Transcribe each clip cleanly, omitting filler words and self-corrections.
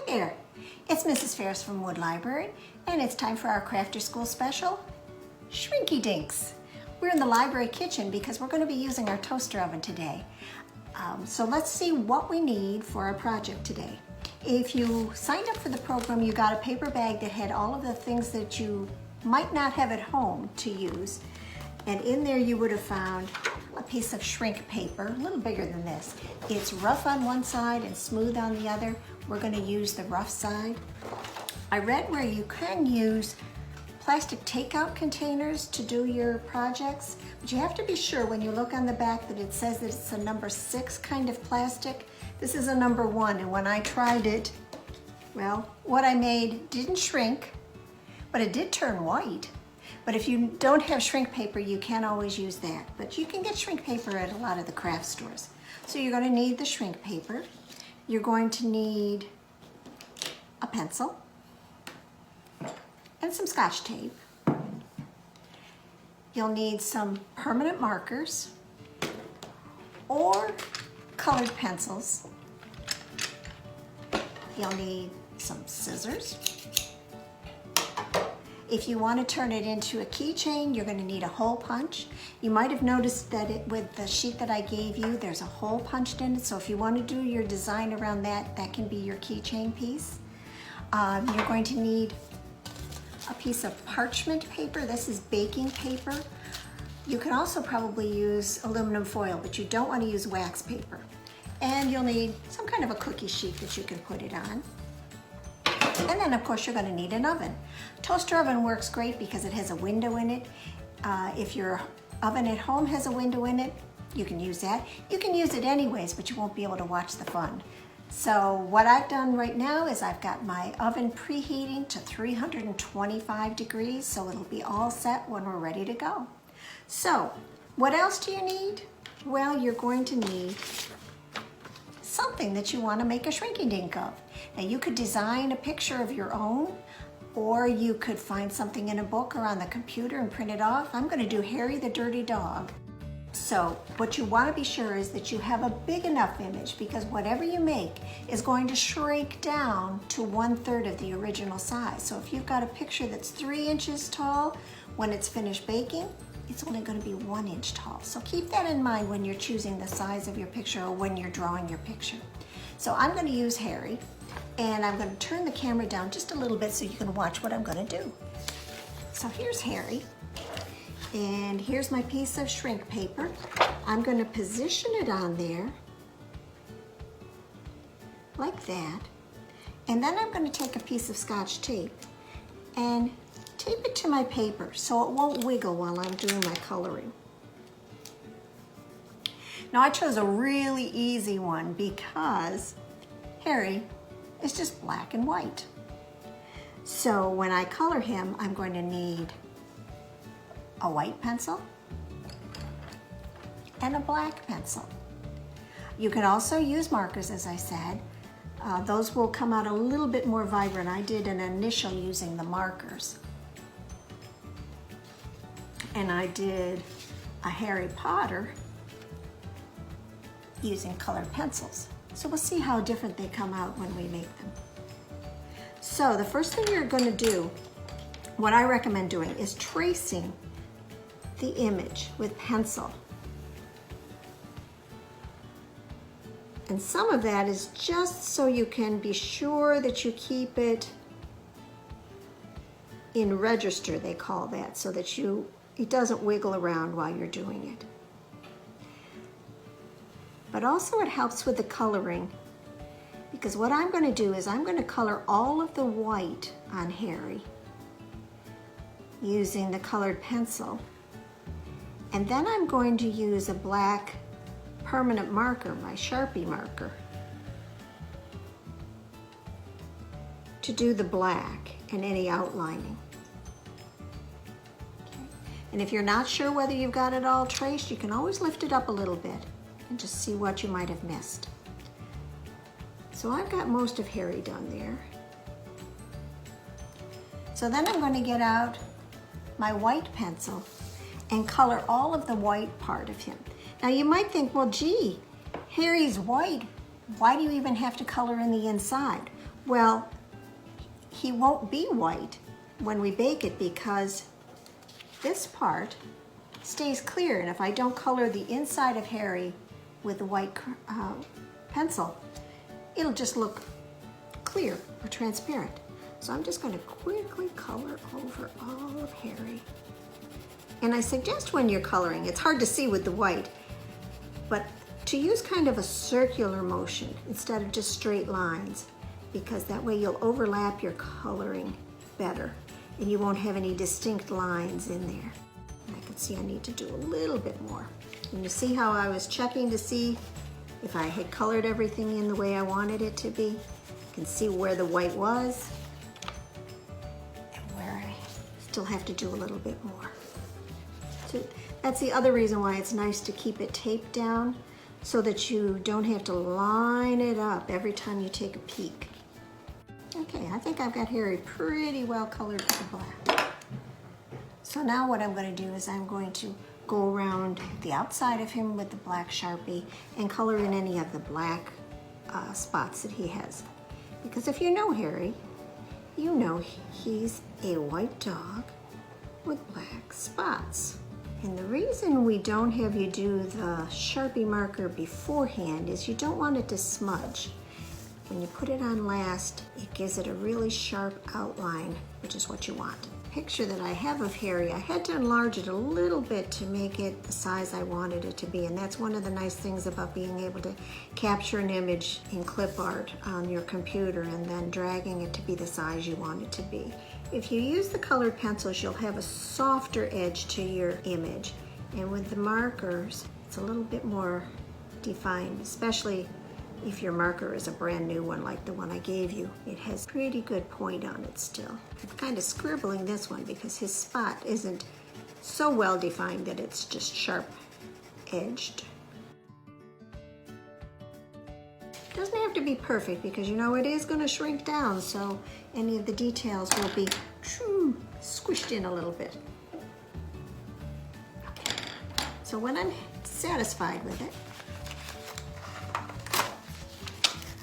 there, it's Mrs. Ferris from Wood Library, and it's time for our Crafter School special, Shrinky Dinks. We're in the library kitchen because we're going to be using our toaster oven today. So let's see what we need for our project today. If you signed up for the program, you got a paper bag that had all of the things that you might not have at home to use. And in there you would have found a piece of shrink paper, a little bigger than this. It's rough on one side and smooth on the other. We're going to use the rough side. I read where you can use plastic takeout containers to do your projects, but you have to be sure when you look on the back that it says that it's a number 6 kind of plastic. This is a number 1, and when I tried it, well, what I made didn't shrink, but it did turn white. But if you don't have shrink paper, you can't always use that. But you can get shrink paper at a lot of the craft stores. So you're going to need the shrink paper. You're going to need a pencil and some Scotch tape. You'll need some permanent markers or colored pencils. You'll need some scissors. If you want to turn it into a keychain, you're going to need a hole punch. You might have noticed that with the sheet that I gave you, there's a hole punched in it. So if you want to do your design around that, that can be your keychain piece. You're going to need a piece of parchment paper. This is baking paper. You can also probably use aluminum foil, but you don't want to use wax paper. And you'll need some kind of a cookie sheet that you can put it on. And then of course you're going to need an oven. Toaster oven works great because it has a window in it. If your oven at home has a window in it, you can use that. You can use it anyways, but you won't be able to watch the fun. So what I've done right now is I've got my oven preheating to 325 degrees, so it'll be all set when we're ready to go. So what else do you need? Well, you're going to need something that you want to make a Shrinky Dink of. Now you could design a picture of your own, or you could find something in a book or on the computer and print it off. I'm going to do Harry the Dirty Dog. So what you want to be sure is that you have a big enough image, because whatever you make is going to shrink down to 1/3 of the original size. So if you've got a picture that's 3 inches tall, when it's finished baking, it's only going to be 1 inch tall. So keep that in mind when you're choosing the size of your picture or when you're drawing your picture. So I'm going to use Harry, and I'm going to turn the camera down just a little bit so you can watch what I'm going to do. So here's Harry, and here's my piece of shrink paper. I'm going to position it on there like that, and then I'm going to take a piece of Scotch tape and tape it to my paper so it won't wiggle while I'm doing my coloring. Now I chose a really easy one because Harry is just black and white. So when I color him, I'm going to need a white pencil and a black pencil. You can also use markers, as I said. Those will come out a little bit more vibrant. I did an initial using the markers. And I did a Harry Potter using colored pencils. So we'll see how different they come out when we make them. So the first thing you're going to do, what I recommend doing, is tracing the image with pencil. And some of that is just so you can be sure that you keep it in register, they call that, so that it doesn't wiggle around while you're doing it. But also it helps with the coloring, because what I'm going to do is I'm going to color all of the white on Harry using the colored pencil. And then I'm going to use a black permanent marker, my Sharpie marker, to do the black and any outlining. And if you're not sure whether you've got it all traced, you can always lift it up a little bit and just see what you might have missed. So I've got most of Harry done there. So then I'm going to get out my white pencil and color all of the white part of him. Now you might think, well, gee, Harry's white. Why do you even have to color in the inside? Well, he won't be white when we bake it because this part stays clear, and if I don't color the inside of Harry with the white pencil, it'll just look clear or transparent. So I'm just going to quickly color over all of Harry. And I suggest when you're coloring, it's hard to see with the white, but to use kind of a circular motion instead of just straight lines, because that way you'll overlap your coloring better and you won't have any distinct lines in there. And I can see I need to do a little bit more. And you see how I was checking to see if I had colored everything in the way I wanted it to be? You can see where the white was and where I still have to do a little bit more. So that's the other reason why it's nice to keep it taped down, so that you don't have to line it up every time you take a peek. Okay, I think I've got Harry pretty well colored with the black. So now what I'm going to do is I'm going to go around the outside of him with the black Sharpie and color in any of the black spots that he has. Because if you know Harry, you know he's a white dog with black spots. And the reason we don't have you do the Sharpie marker beforehand is you don't want it to smudge. When you put it on last, it gives it a really sharp outline, which is what you want. The picture that I have of Harry, I had to enlarge it a little bit to make it the size I wanted it to be, and that's one of the nice things about being able to capture an image in clip art on your computer and then dragging it to be the size you want it to be. If you use the colored pencils, you'll have a softer edge to your image, and with the markers, it's a little bit more defined, especially if your marker is a brand new one like the one I gave you. It has pretty good point on it still. I'm kind of scribbling this one because his spot isn't so well defined that it's just sharp edged. Doesn't have to be perfect because you know it is going to shrink down, so any of the details will be squished in a little bit. Okay. So when I'm satisfied with it,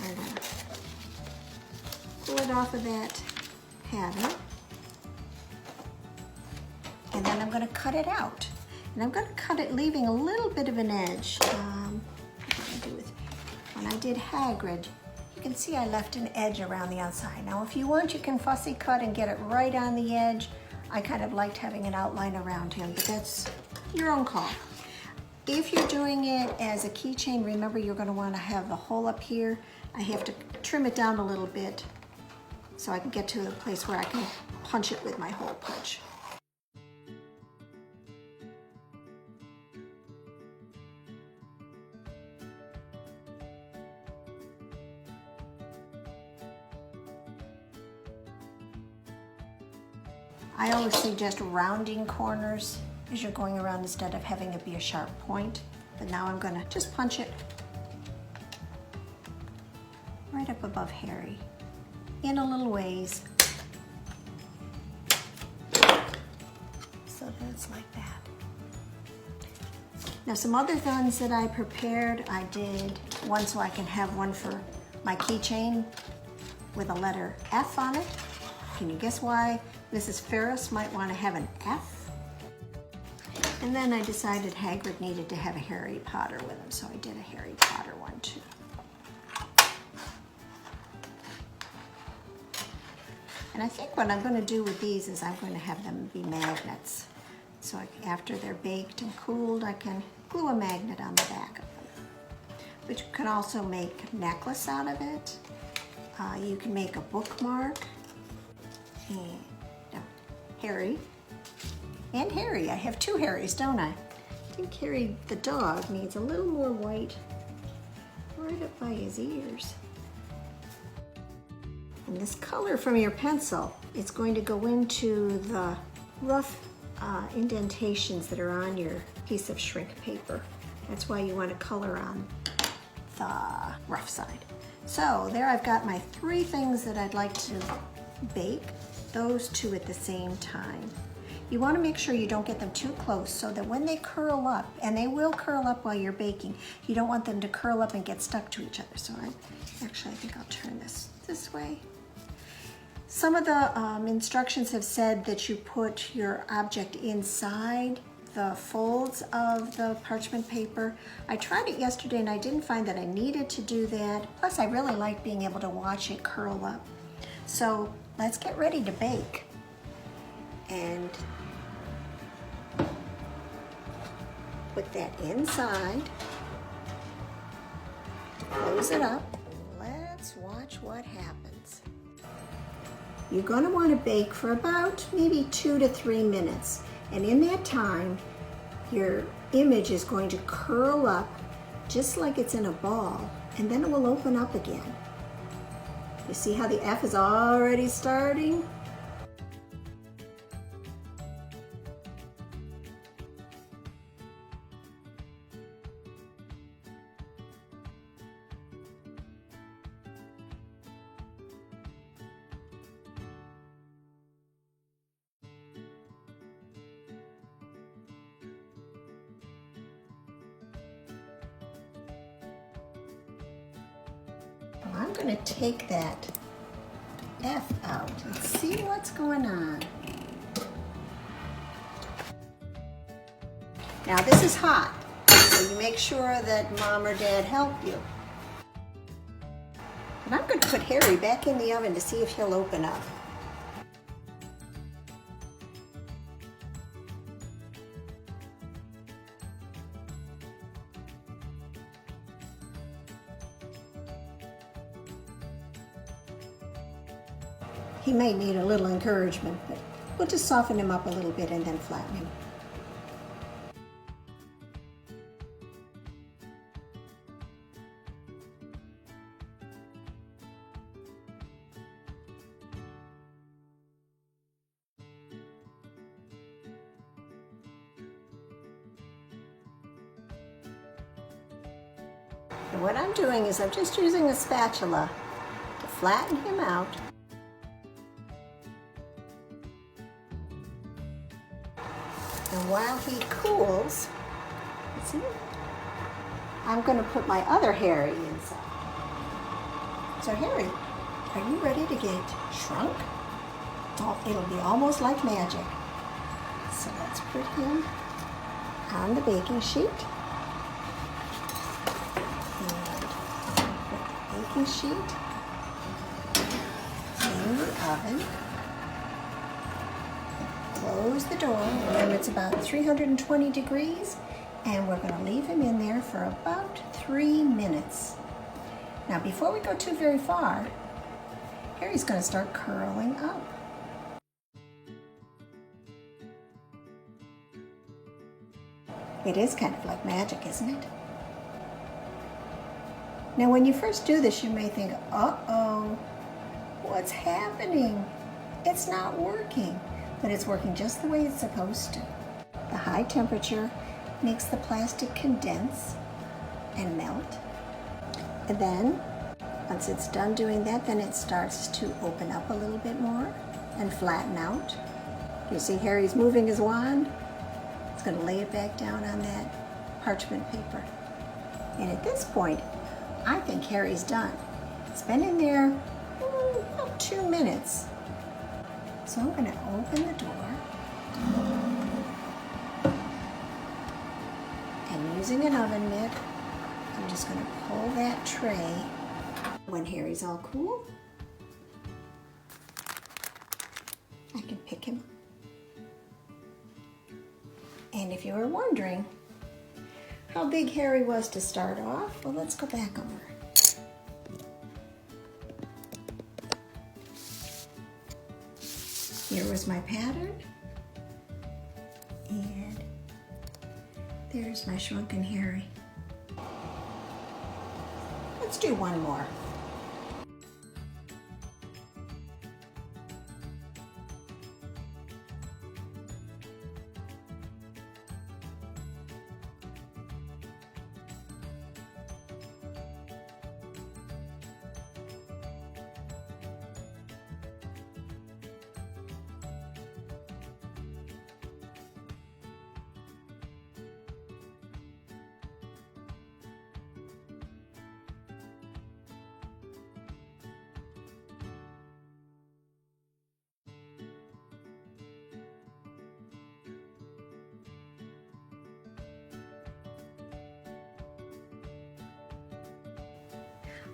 I'm going to pull it off of that pattern, and then I'm going to cut it out. And I'm going to cut it leaving a little bit of an edge. When I did Hagrid, you can see I left an edge around the outside. Now if you want, you can fussy cut and get it right on the edge. I kind of liked having an outline around him, but that's your own call. If you're doing it as a keychain, remember you're going to want to have the hole up here. I have to trim it down a little bit so I can get to the place where I can punch it with my hole punch. I always suggest rounding corners as you're going around instead of having it be a sharp point. But now I'm going to just punch it right up above Harry in a little ways. So that's like that. Now some other ones that I prepared, I did one so I can have one for my keychain with a letter F on it. Can you guess why Mrs. Ferris might want to have an F? And then I decided Hagrid needed to have a Harry Potter with him, so I did a Harry Potter one too. And I think what I'm going to do with these is I'm going to have them be magnets. So after they're baked and cooled, I can glue a magnet on the back of them. But you can also make a necklace out of it. You can make a bookmark. And Harry. And Harry. I have two Harrys, don't I? I think Harry the dog needs a little more white right up by his ears. And this color from your pencil, it's going to go into the rough indentations that are on your piece of shrink paper. That's why you want to color on the rough side. So there I've got my three things that I'd like to bake, those two at the same time. You want to make sure you don't get them too close so that when they curl up, and they will curl up while you're baking, you don't want them to curl up and get stuck to each other. So I think I'll turn this way. Some of the instructions have said that you put your object inside the folds of the parchment paper. I tried it yesterday and I didn't find that I needed to do that. Plus I really like being able to watch it curl up. So let's get ready to bake. And put that inside, close it up. Let's watch what happens. You're going to want to bake for about maybe 2 to 3 minutes. And in that time, your image is going to curl up just like it's in a ball, and then it will open up again. You see how the F is already starting? I'm going to take that F out and see what's going on. Now this is hot, so you make sure that Mom or Dad help you. And I'm going to put Harry back in the oven to see if he'll open up. He may need a little encouragement, but we'll just soften him up a little bit and then flatten him. And what I'm doing is I'm just using a spatula to flatten him out. And while he cools, see, I'm going to put my other Harry inside. So Harry, are you ready to get shrunk? It'll be almost like magic. So let's put him on the baking sheet. And put the baking sheet in the oven. Close the door. Remember, it's about 320 degrees, and we're going to leave him in there for about 3 minutes. Now, before we go too very far, Harry's going to start curling up. It is kind of like magic, isn't it? Now, when you first do this, you may think, uh-oh, what's happening? It's not working. But it's working just the way it's supposed to. The high temperature makes the plastic condense and melt. And then, once it's done doing that, then it starts to open up a little bit more and flatten out. You see Harry's moving his wand? He's going to lay it back down on that parchment paper. And at this point, I think Harry's done. It's been in there about 2 minutes. So I'm going to open the door, and using an oven mitt, I'm just going to pull that tray. When Harry's all cool, I can pick him up. And if you were wondering how big Harry was to start off, well, let's go back over. Here was my pattern, and there's my shrunken Harry. Let's do one more.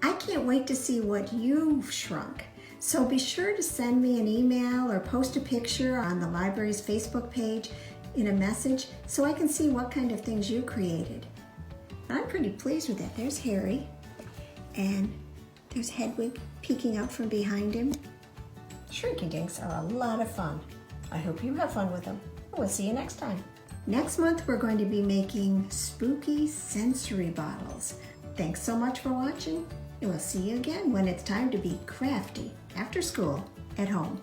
I can't wait to see what you've shrunk. So be sure to send me an email or post a picture on the library's Facebook page in a message so I can see what kind of things you created. I'm pretty pleased with that. There's Harry, and there's Hedwig peeking out from behind him. Shrinky Dinks are a lot of fun. I hope you have fun with them. We'll see you next time. Next month, we're going to be making spooky sensory bottles. Thanks so much for watching, and we'll see you again when it's time to be crafty after school at home.